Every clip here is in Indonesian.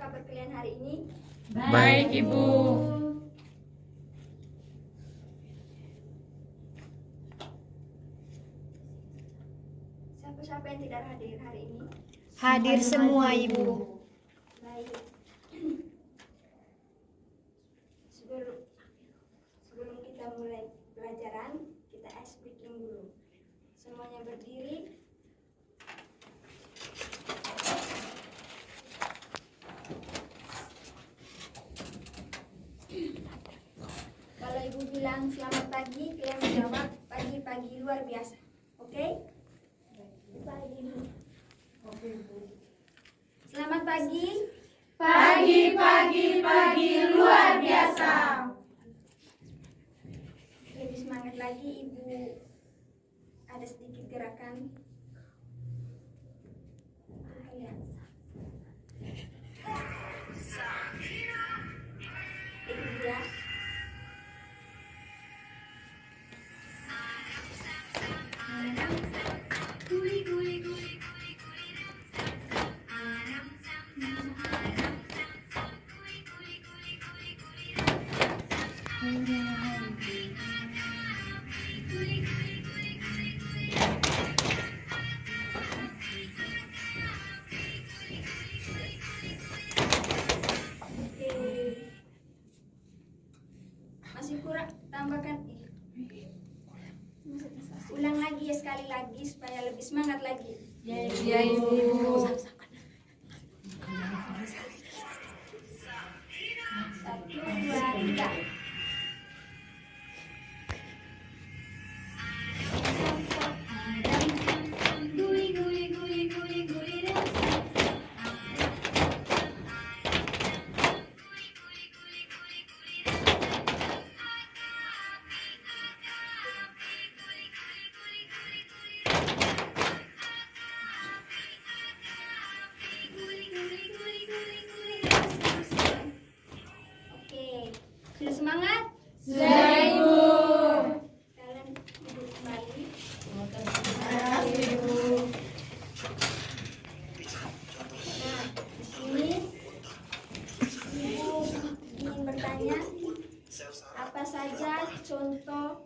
kabar kalian hari ini? Baik, Ibu. Siapa-siapa yang tidak hadir hari ini? Hadir semua, Ibu. Baik. Sebelum kita mulai pelajaran, kita ice breaking dulu. Semuanya berdiri. Kalau Ibu bilang selamat pagi, kalian menjawab pagi-pagi luar biasa. Oke? Pagi. Selamat pagi. Pagi luar biasa. Lebih semangat lagi, Ibu. Ada sedikit gerakan. Kalian. Ikut ya. Masih kurang, tambahkan. Ulang lagi ya, sekali lagi supaya lebih semangat lagi. Ya, Ibu. 1, 2, 3. Oke, sudah semangat? Sudah, Ibu. Kalian duduk kembali. Makasih, Ibu. Nah, di sini Ibu ingin bertanya, apa saja contoh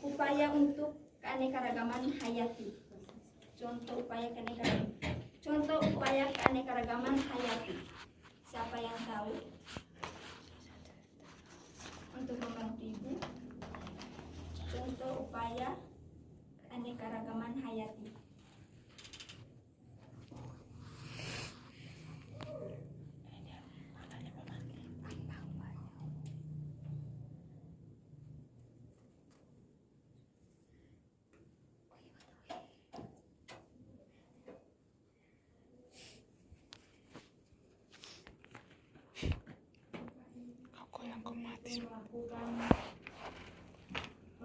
upaya untuk keanekaragaman hayati? Contoh upaya keanekaragaman hayati. Siapa yang tahu? Untuk membantu Ibu, contoh upaya keanekaragaman hayati.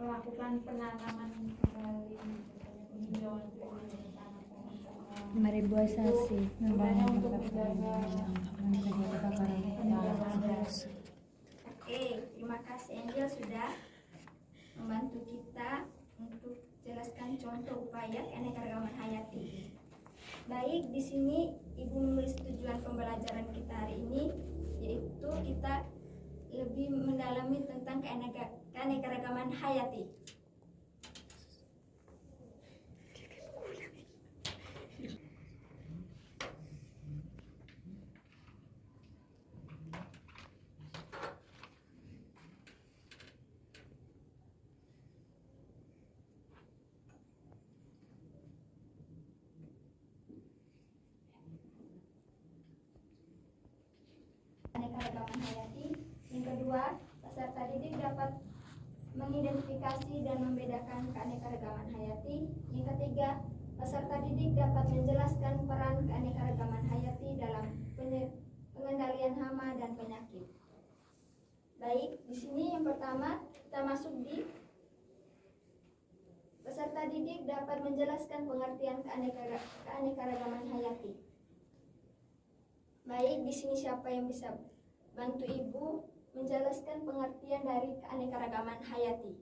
Melakukan penanaman kembali peninjauan Mereboisasi. untuk menjaga Oke, terima kasih Angel sudah membantu kita untuk jelaskan contoh upaya keanekaragaman hayati. Baik, di sini Ibu menulis tujuan pembelajaran kita hari ini, yaitu kita lebih mendalami tentang keanekaragaman hayati. Keanekaragaman hayati. Yang kedua, peserta didik dapat mengidentifikasi dan membedakan keanekaragaman hayati. Yang ketiga, peserta didik dapat menjelaskan peran keanekaragaman hayati dalam pengendalian hama dan penyakit. Baik, di sini yang pertama kita masuk di peserta didik dapat menjelaskan pengertian keanekaragaman hayati. Baik, di sini siapa yang bisa bantu Ibu menjelaskan pengertian dari keanekaragaman hayati?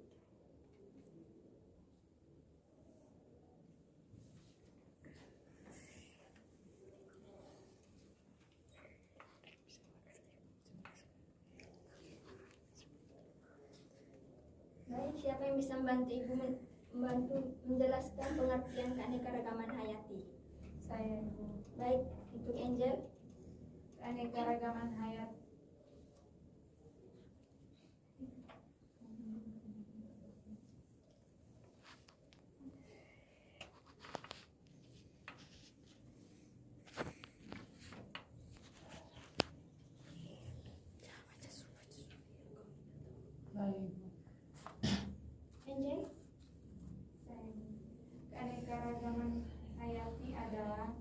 yang bisa membantu Ibu membantu menjelaskan pengertian keanekaragaman hayati? Saya Ibu. Baik, untuk Angel. Keanekaragaman hayat. Angel. Keanekaragaman hayati adalah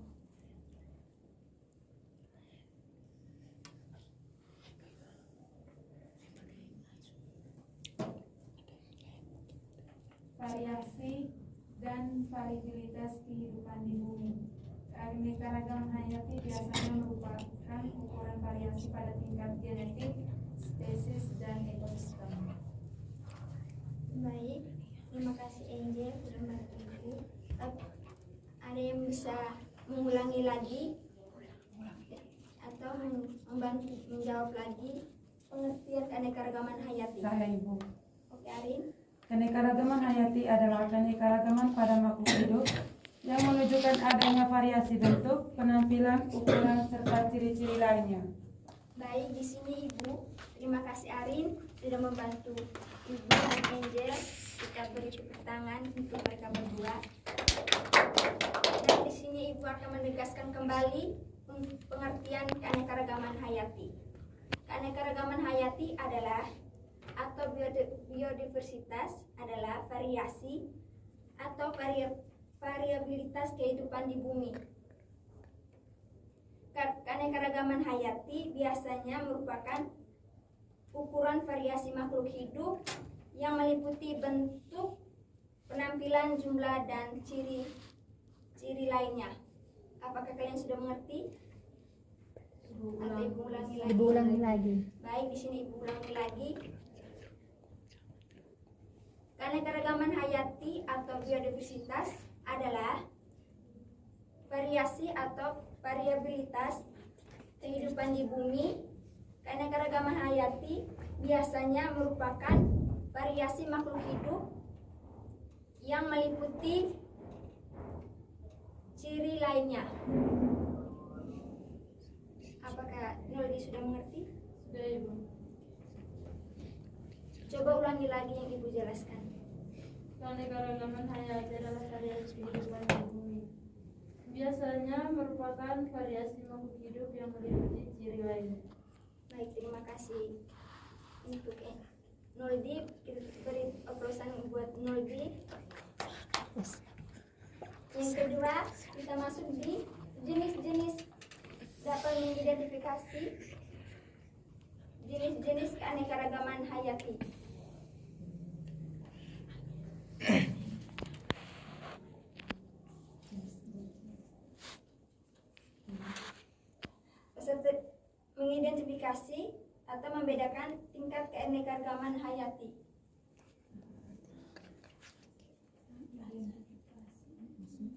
variasi dan variabilitas kehidupan di bumi. Keanekaragaman hayati biasanya merupakan ukuran variasi pada tingkat genetik, spesies, dan ekosistem. Baik, terima kasih Angel sudah membantu Ibu. Ada yang bisa mengulangi lagi atau membantu menjawab lagi pengertian keanekaragaman hayati? Saya Ibu. Oke, Arin. Keanekaragaman hayati adalah keanekaragaman pada makhluk hidup yang menunjukkan adanya variasi bentuk, penampilan, ukuran, serta ciri-ciri lainnya. Baik, di sini Ibu. Terima kasih Arin sudah membantu Ibu dan Angel. Kita beri tepuk tangan untuk mereka berdua. Dan di sini Ibu akan menegaskan kembali pengertian keanekaragaman hayati. Keanekaragaman hayati adalah atau biodiversitas adalah variasi atau variabilitas kehidupan di bumi. Keanekaragaman hayati biasanya merupakan ukuran variasi makhluk hidup yang meliputi bentuk, penampilan, jumlah, dan ciri lainnya. Apakah kalian sudah mengerti? Atau Ibu ulangi lagi? Ibu ulangi lagi. Baik, di sini Ibu ulangi lagi. Keanekaragaman hayati atau biodiversitas adalah variasi atau variabilitas kehidupan di bumi. Keanekaragaman hayati biasanya merupakan variasi makhluk hidup yang meliputi ciri lainnya. Apakah Noldi sudah mengerti? Sudah Ibu. Coba ulangi lagi yang Ibu jelaskan. Keanekaragaman hayati adalah variasi kehidupan di bumi. Biasanya merupakan variasi makhluk hidup yang meliputi ciri lainnya. Baik, terima kasih untuk Noldi. Kita beri oplosan buat Noldi. Yang kedua, kita masuk di jenis-jenis dapat mengidentifikasi jenis-jenis keanekaragaman hayati. Peserta mengidentifikasi atau membedakan tingkat keanekaragaman hayati.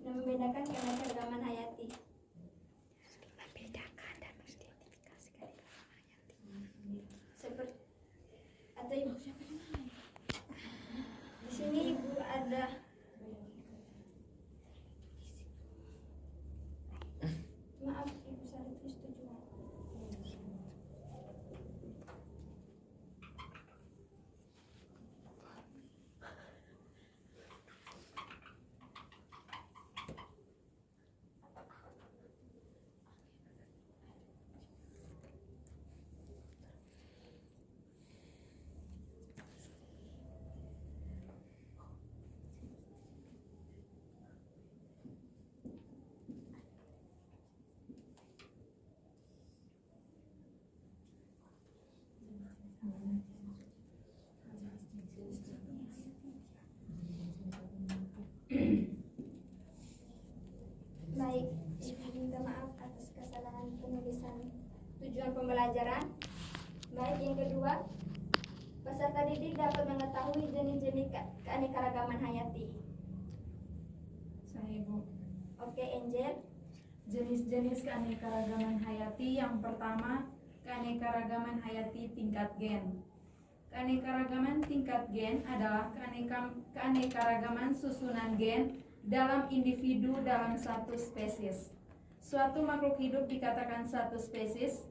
Dan membedakan keanekaragaman hayati. Seperti atau Ibu di sini Ibu ada maaf Ibu saya tulis tujuan. Baik, Ibu minta maaf atas kesalahan penulisan tujuan pembelajaran. Baik, yang kedua, peserta didik dapat mengetahui jenis-jenis keanekaragaman hayati. Saya Ibu. Oke, Angel. Jenis-jenis keanekaragaman hayati yang pertama, keanekaragaman hayati tingkat gen. Keanekaragaman tingkat gen adalah keanekaragaman susunan gen dalam individu dalam satu spesies. Suatu makhluk hidup dikatakan satu spesies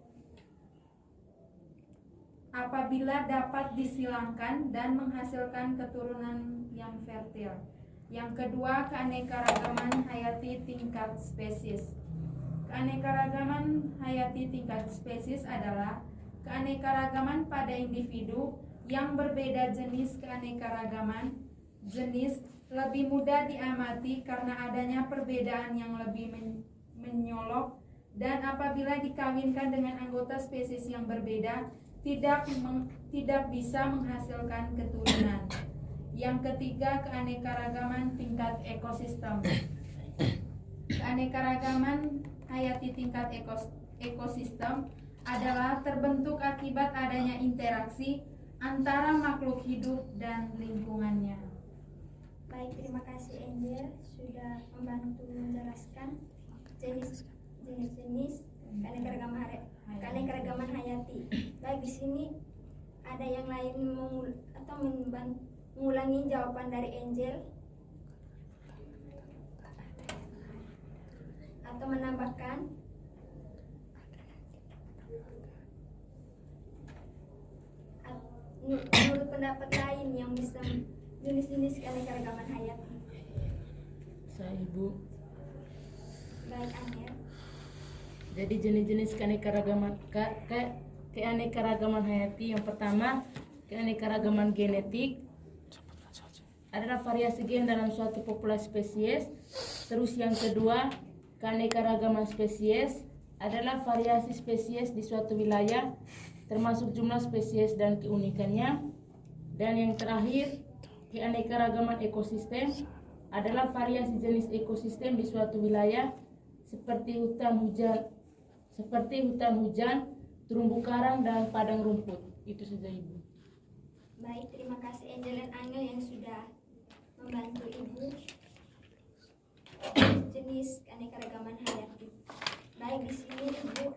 apabila dapat disilangkan dan menghasilkan keturunan yang fertil. Yang kedua, keanekaragaman hayati tingkat spesies. Keanekaragaman hayati tingkat spesies adalah keanekaragaman pada individu yang berbeda jenis. Keanekaragaman jenis lebih mudah diamati karena adanya perbedaan yang lebih menyolok, dan apabila dikawinkan dengan anggota spesies yang berbeda tidak bisa menghasilkan keturunan. Yang ketiga, keanekaragaman tingkat ekosistem. Keanekaragaman hayati tingkat ekosistem adalah terbentuk akibat adanya interaksi antara makhluk hidup dan lingkungannya. Baik, terima kasih Angel sudah membantu menjelaskan jenis-jenis keanekaragaman hayati. Baik, di sini ada yang lain mengulangi jawaban dari Angel atau menambahkan? Menurut pendapat lain yang bisa jenis-jenis keanekaragaman hayati. Saya Ibu. Baik, Angel. Jadi jenis-jenis keanekaragaman hayati, yang pertama keanekaragaman genetik adalah variasi gen dalam suatu populasi spesies. Terus yang kedua, keanekaragaman spesies adalah variasi spesies di suatu wilayah termasuk jumlah spesies dan keunikannya. Dan yang terakhir, keanekaragaman ekosistem adalah variasi jenis ekosistem di suatu wilayah seperti hutan hujan, terumbu karang dan padang rumput. Itu saja Ibu. Baik, terima kasih Angel dan Angel yang sudah membantu Ibu jenis keanekaragaman hayati. Baik, di sini Ibu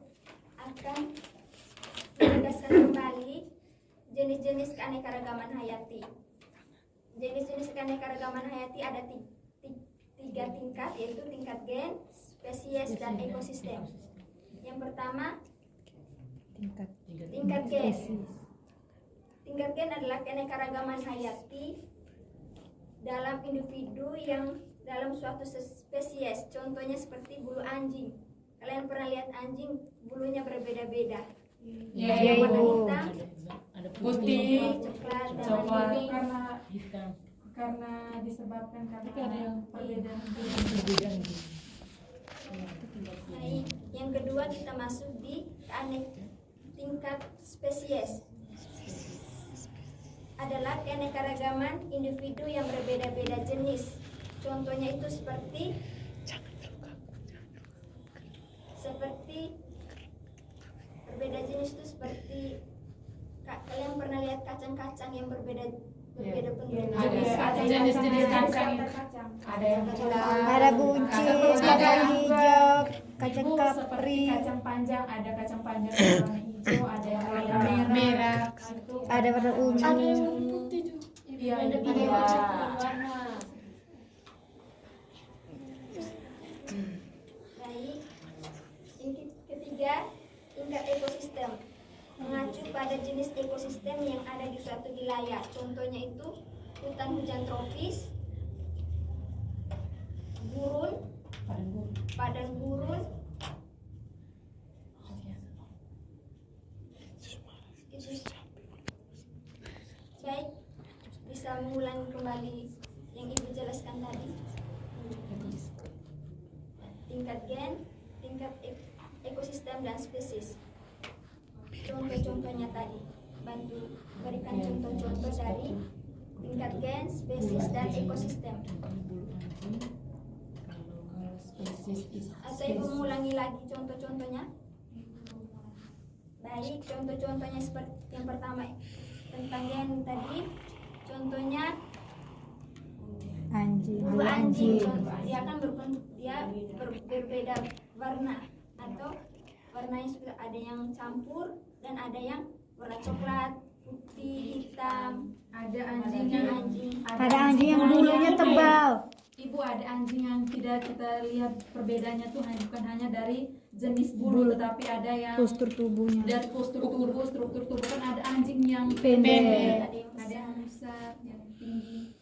akan menegaskan kembali jenis-jenis keanekaragaman hayati. Jenis-jenis keanekaragaman hayati ada tiga tingkat, yaitu tingkat gen, spesies, dan ekosistem. Yang pertama, tingkat gen. Tingkat gen adalah keanekaragaman hayati dalam individu yang dalam suatu spesies. Contohnya seperti bulu anjing. Kalian pernah lihat anjing, bulunya berbeda-beda. Ya, Warna Ibu. hitam, Ada Putih, coklat, dan coklat, lain-lain. hitam. karena disebabkan karena perbedaan. Baik, yang kedua kita masuk di tingkat spesies. Adalah keanekaragaman individu yang berbeda-beda jenis. Contohnya itu seperti berbeda jenis itu seperti kalian pernah lihat kacang-kacang yang berbeda bentuk. Ada jenis-jenis kacang. Ada yang Ada buncis, kacang hijau, kacang Ibu, seperti kapri, kacang panjang, ada kacang panjang yang warna hijau, ada yang warna merah, ada warna ungu. Iya, Ada iya. tiga warna. Baik, yang ketiga tingkat ekosistem. Mengacu pada jenis ekosistem yang ada di suatu wilayah. Contohnya itu hutan hujan tropis, gurun, padang gurun, baik, bisa mengulangi kembali yang Ibu jelaskan tadi. Tingkat gen, tingkat ekosistem dan spesies. Contoh-contohnya tadi, bantu berikan contoh-contoh dari tingkat gen, spesies, dan ekosistem. Atau Ibu mengulangi lagi contoh-contohnya. Baik, contoh-contohnya seperti yang pertama tentang gen tadi. Contohnya bulu anjing. Dia akan berbeda warna, atau warnanya sudah ada yang campur dan ada yang warna coklat, putih, hitam, Ada anjing yang Ada anjing yang bulunya tebal. Ibu, ada anjing yang tidak kita lihat perbedaannya tuh bukan hanya dari jenis bulu, tetapi ada yang Postur tubuhnya. dari postur tubuh, struktur tubuh. Kan ada anjing yang Pendek. ada yang besar, yang tinggi.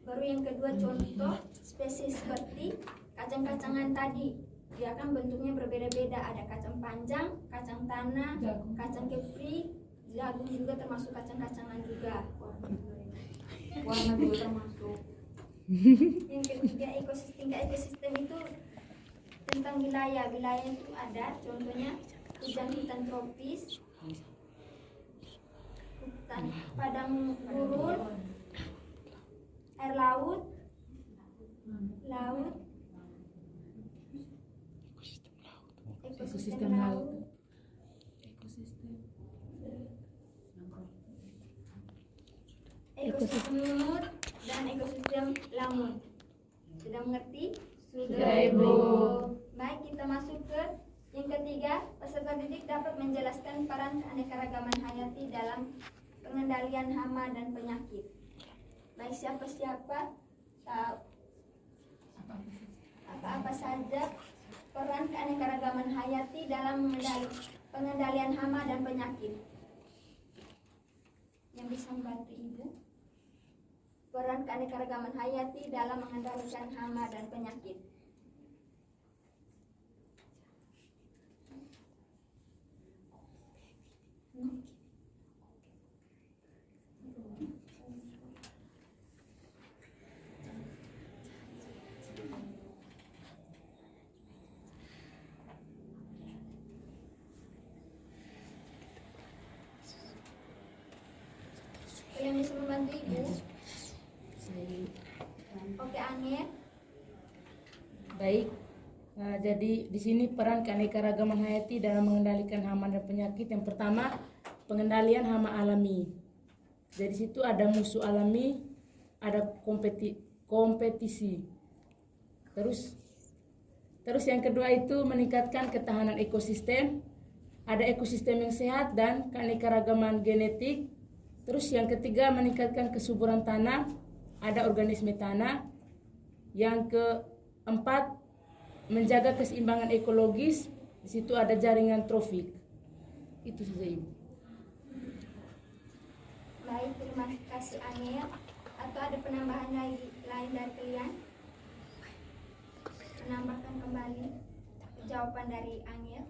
Baru yang kedua contoh spesies seperti kacang-kacangan tadi. Dia kan bentuknya berbeda-beda. Ada kacang panjang, kacang tanah, kacang kepri, jagung juga termasuk kacang-kacangan juga. Warna juga termasuk. Yang ketiga ekosistem itu tentang wilayah itu ada contohnya hutan tropis, hutan padang gurun, air laut, ekosistem laut, ekosistem lumut dan ekosistem lamun. Sudah mengerti? Sudah, Ibu. Baik, kita masuk ke yang ketiga. Peserta didik dapat menjelaskan peran keanekaragaman hayati dalam pengendalian hama dan penyakit. Baik, siapa-siapa tahu apa-apa saja peran keanekaragaman hayati dalam pengendalian hama dan penyakit. Yang bisa membantu Ibu? Peran keanekaragaman hayati dalam mengendalikan hama dan penyakit. Yang bisa membantu Ibu? Oke, Angin. Baik. Nah, jadi di sini peran keanekaragaman hayati dalam mengendalikan hama dan penyakit. Yang pertama, pengendalian hama alami. Jadi situ ada musuh alami, ada kompetisi. Terus yang kedua itu meningkatkan ketahanan ekosistem. Ada ekosistem yang sehat dan keanekaragaman genetik. Terus yang ketiga meningkatkan kesuburan tanah. Ada organisme tanah. Yang keempat menjaga keseimbangan ekologis. Di situ ada jaringan trofik. Itu saja, Ibu. Baik, terima kasih Angel. Atau ada penambahan lain dari kalian? Menambahkan kembali jawaban dari Angel.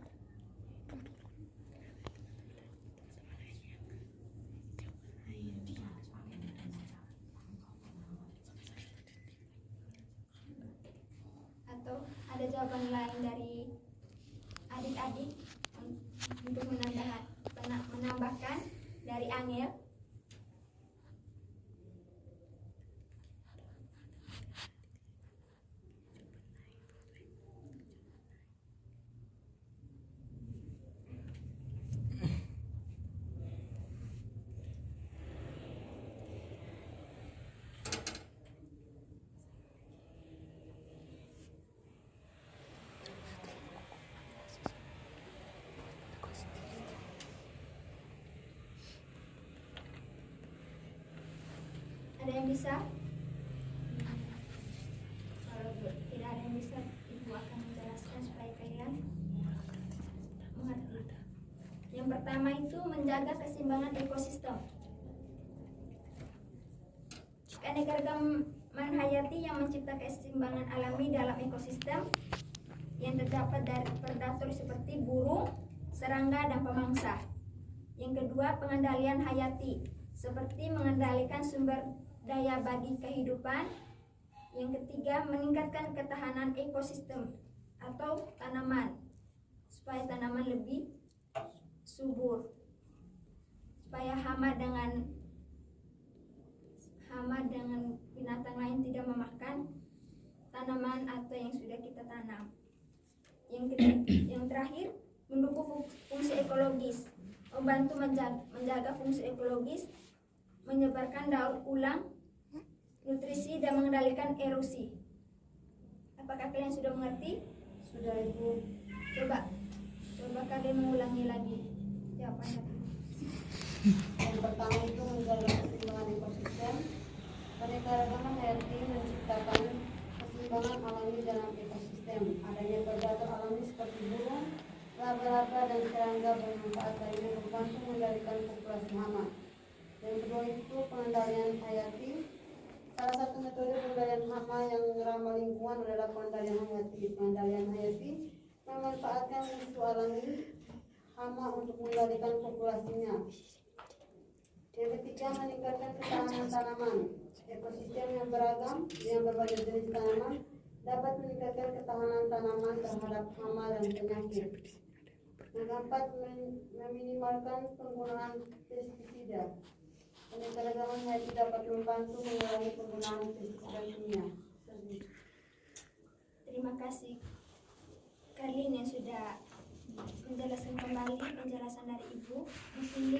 Atau ada jawaban lain dari adik-adik untuk menambahkan dari Angel? Ada yang bisa? Kalau tidak ada yang bisa, Ibu akan menjelaskan supaya kalian mengerti. Yang pertama itu menjaga keseimbangan ekosistem. Keanekaragaman hayati yang mencipta keseimbangan alami dalam ekosistem yang terdapat dari predator seperti burung, serangga, dan pemangsa. Yang kedua, pengendalian hayati seperti mengendalikan sumber daya bagi kehidupan. Yang ketiga, meningkatkan ketahanan ekosistem atau tanaman supaya tanaman lebih subur, supaya hama dengan binatang lain tidak memakan tanaman atau yang sudah kita tanam. Yang terakhir, mendukung fungsi ekologis, membantu menjaga fungsi ekologis, menyebarkan daur ulang nutrisi dan mengendalikan erosi. Apakah kalian sudah mengerti? Sudah, Ibu. Coba kalian mengulangi lagi jawabannya. Yang pertama itu menjaga keseimbangan ekosistem. Keanekaragaman hayati menciptakan keseimbangan alami dalam ekosistem. Adanya predator alami seperti burung, laba-laba dan serangga bermanfaat lainnya membantu mengendalikan populasi hama. Yang kedua itu pengendalian hayati. Salah satu metode pengendalian hama yang ramah lingkungan adalah pengendalian hayati. Pengendalian hayati memanfaatkan musuh alami hama untuk mengendalikan populasinya. Yang ketiga, meningkatkan ketahanan tanaman. Ekosistem yang beragam dengan berbagai jenis tanaman dapat meningkatkan ketahanan tanaman terhadap hama dan penyakit. Yang keempat, meminimalkan penggunaan pestisida. Keanekaragaman hayati dapat membantu mengurangi penggunaan pestisida kimia. Terima kasih kalian yang sudah menjelaskan kembali penjelasan dari Ibu. Di sini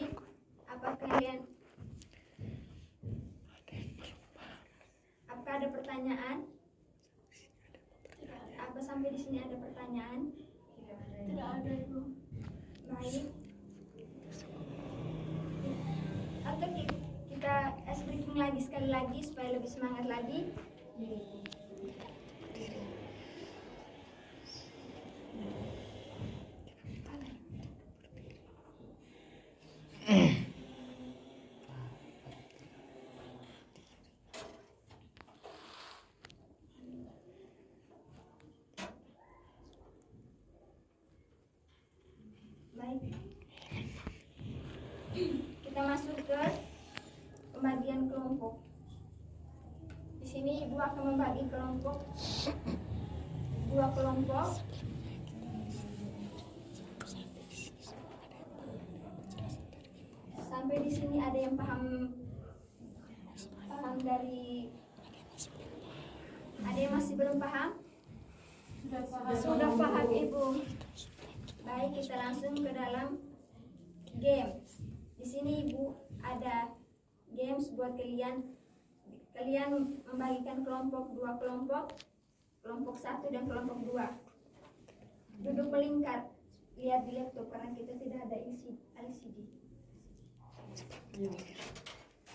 apakah ada pertanyaan? Apa sampai di sini ada pertanyaan? Tidak ada, Ibu. Baik. Atau kita briefing lagi sekali lagi supaya lebih semangat lagi. Baik. Kita masuk ke pembagian kelompok. Di sini Ibu akan membagi kelompok, 2 kelompok. Sampai di sini ada yang paham dari, ada yang masih belum paham? Sudah paham Ibu. Baik, kita langsung ke dalam games. Di sini Ibu ada games buat kalian. Kalian membagikan kelompok 2 kelompok, kelompok 1 dan kelompok 2. Duduk melingkar. Lihat di laptop karena kita tidak ada LCD.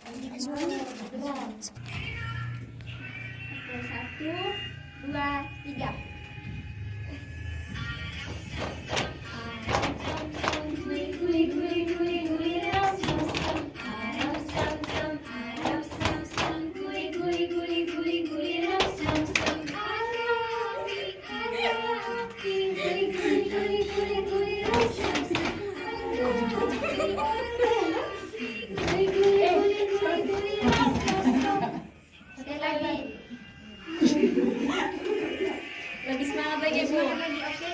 Oke, 1, 2, 3. Sekali lagi. Lebih semangat lagi, Bu. Oke.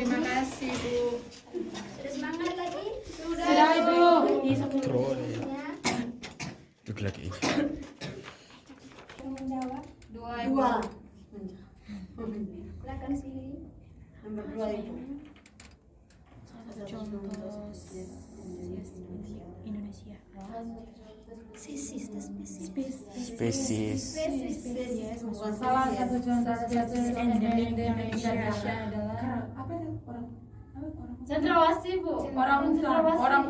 Terima kasih, Bu. Sudah semangat lagi? Sudah, Bu. Ya. Duduk lagi. Yang menjawab? 2. Silakan sini. Nomor 2 itu. Indonesia. Spesies. Salah satu contoh spesies endemik di Indonesia adalah apa itu? Orang cendrawasih, Bu. Orang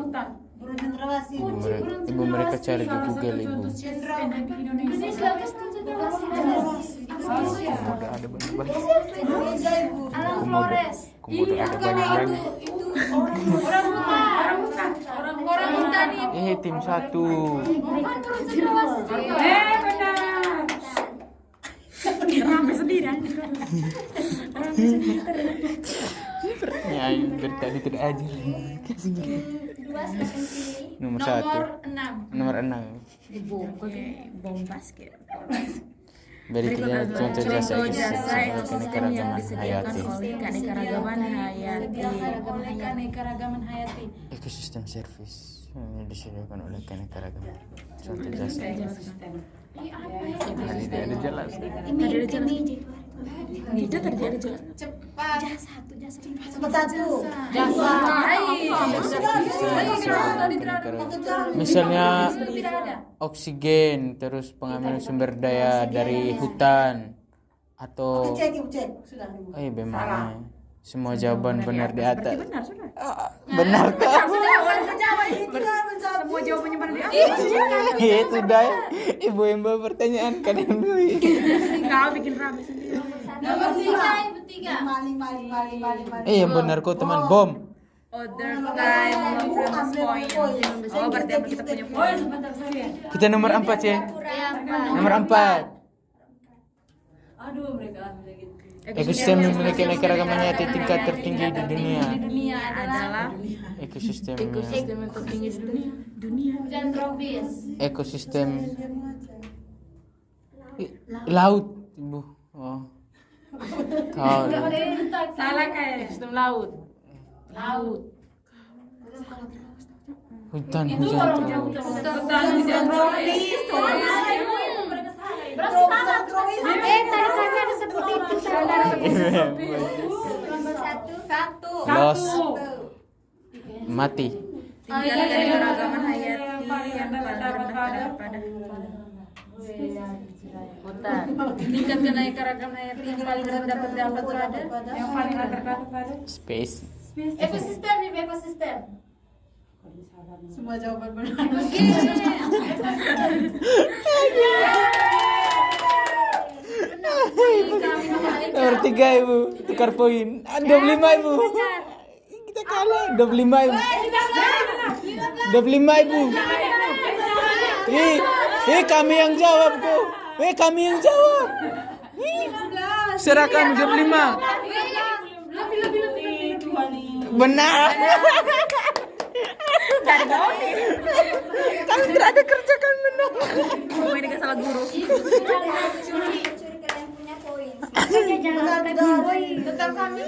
hutan. burung cendrawasih. Ibu mereka cari di Google, Ibu. Endemik Indonesia. Udah ada banyak-banyak. Alam Flores. Kemudian ada banyak-banyak. Orang hutan nih. Tim 1. Bukan burung cendrawasih. Benar. Rame sendiri. Pertanyaan dari tadi tidak aja. 2 silakan sini. Nomor 1. 6. Nomor 6. Oke, bom basket. Berikutnya contoh jasa ekosistem yang keanekaragaman disediakan hayati. oleh keanekaragaman hayati. Oleh keanekaragaman hayati. Ekosistem service yang disediakan oleh keanekaragaman. Contoh jasa. Iya, apa ya? Kali Tidak ada jelas. Tadi ada jelas. Tidak tadi ada jelas. Misalnya oksigen, terus pengambilan sumber daya dari hutan atau bagaimana? Semua jawaban benar di atas. Benar sudah. Benar kah? Semua jawabannya benar di Iya sudah. Ibu yang bawa pertanyaan kan yang dulu. Kau bikin rame sendiri. Nomor 3, ibu 3. Yang benar kok teman bom. Other time bonus point. Oh berarti yang kita punya poin. Kita nomor 4 ya. Nomor 4. Aduh, mereka gitu. Ekosistem memiliki keanekaragaman hayati tingkat tertinggi di dunia. Dunia adalah Ekosistem yang tertinggi di dunia. Hujan tropis. ekosistem laut, Ibu. Oh. Tahu. Salah kayak sistem laut. Hutan Hutan hujan tropis. Tadi kami ada sebut itu saudara. Nomor 1. Los mati. Tingkat keanekaragaman hayati yang paling pada hutan. Tingkat keanekaragaman hayati yang paling rendah terdapat pada Space. Ekosistem, ibu ekosistem. Semua jawaban benar. Nomor 3 Ibu, tukar poin. 25 Ibu. Kita kalah. 25 Ibu. 25 Ibu. Kami yang jawab kok. Kami yang jawab. Serahkan 25. Benar. dari bawah. Kami tidak ada kerjakan benar. Oh ini gak salah guru. Curi kalian punya poin. Tetap kami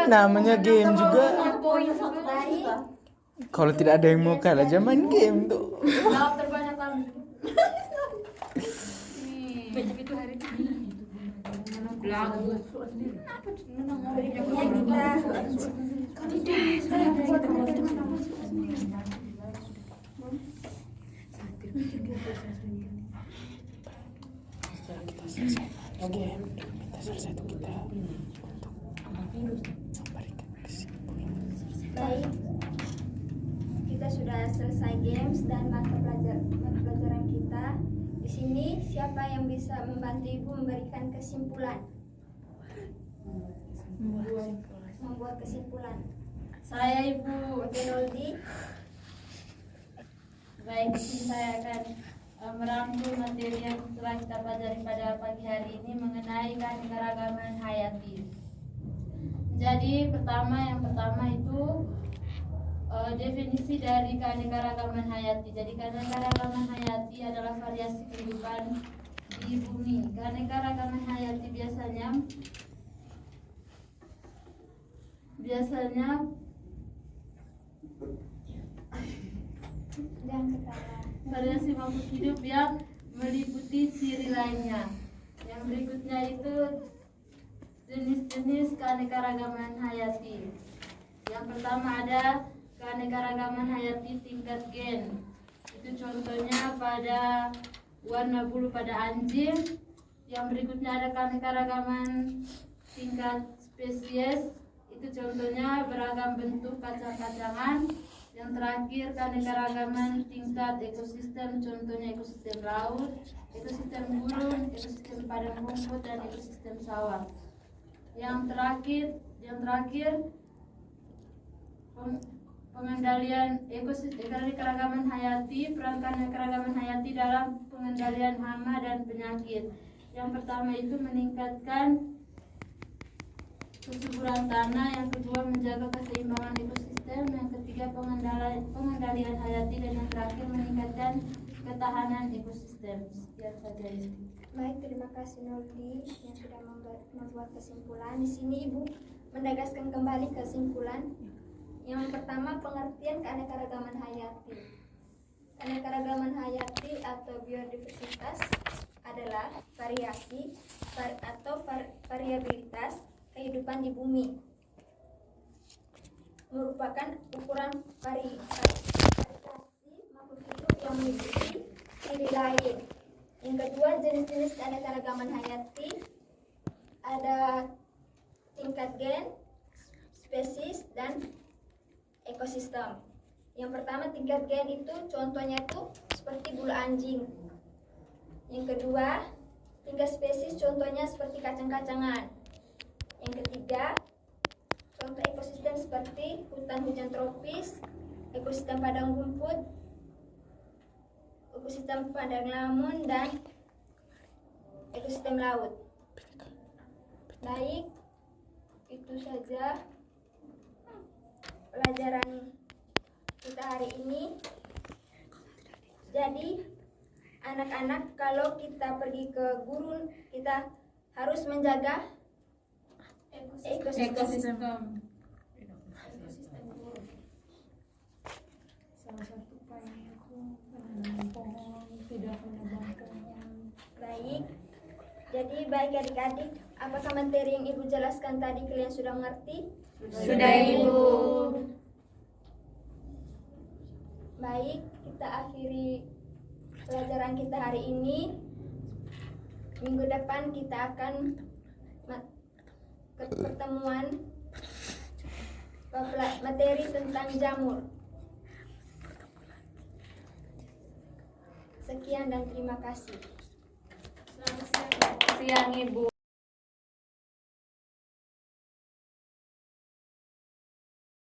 Namanya game juga. Poin satu tadi. Kalau tidak ada yang mau kalah, jangan main game tuh. Jawab terbanyak kami. Becek itu hari ini. Lagu. Baik, kita sudah selesai games dan mata pelajaran kita. Di sini siapa yang bisa membantu ibu memberikan kesimpulan? Membuat kesimpulan. Saya ibu. Oke, Noldi. Baik, saya akan merangkum materi yang telah kita pelajari pada pagi hari ini mengenai keanekaragaman hayati. Jadi yang pertama itu definisi dari keanekaragaman hayati. Jadi keanekaragaman hayati adalah variasi kehidupan di bumi. Keanekaragaman hayati biasanya Jangan ketawa. variasi makhluk hidup yang meliputi ciri lainnya. Yang berikutnya itu jenis-jenis keanekaragaman hayati. Yang pertama ada keanekaragaman hayati tingkat gen. Itu contohnya pada warna bulu pada anjing. Yang berikutnya ada keanekaragaman tingkat spesies. Itu contohnya beragam bentuk kacang-kacangan. Yang terakhir keanekaragaman tingkat ekosistem, contohnya ekosistem laut, ekosistem gurun, ekosistem padang rumput dan ekosistem sawah. Yang terakhir pengendalian keanekaragaman hayati, peran keanekaragaman hayati dalam pengendalian hama dan penyakit. Yang pertama itu meningkatkan kesuburan tanah, yang kedua menjaga keseimbangan ekosistem, yang ketiga pengendalian hayati, dan yang terakhir meningkatkan ketahanan ekosistem. Sekian saja. Baik, terima kasih Noldi yang sudah membuat kesimpulan. Di sini Ibu menegaskan kembali kesimpulan. Yang pertama, pengertian keanekaragaman hayati. Keanekaragaman hayati atau biodiversitas adalah adalah variabilitas kehidupan di bumi. Merupakan ukuran variasi makhluk hidup yang memiliki ciri lain. Yang kedua, jenis-jenis keanekaragaman hayati ada tingkat gen, spesies, dan ekosistem. Yang pertama, tingkat gen itu contohnya itu seperti bulu anjing. Yang kedua, tingkat spesies contohnya seperti kacang-kacangan. Yang ketiga, contoh ekosistem seperti hutan hujan tropis, ekosistem padang rumput, ekosistem padang lamun, dan ekosistem laut. Baik, itu saja pelajaran kita hari ini. Jadi anak-anak, kalau kita pergi ke gurun, kita harus menjaga ekosistem. Salah satu poinnya itu menanam pohon, tidak menebang pohon. Baik, jadi baik adik-adik, apakah materi yang Ibu jelaskan tadi kalian sudah mengerti? Sudah, Ibu. Baik, kita akhiri pelajaran kita hari ini. Minggu depan kita akan pertemuan materi tentang jamur. Sekian dan terima kasih. Siang, Ibu.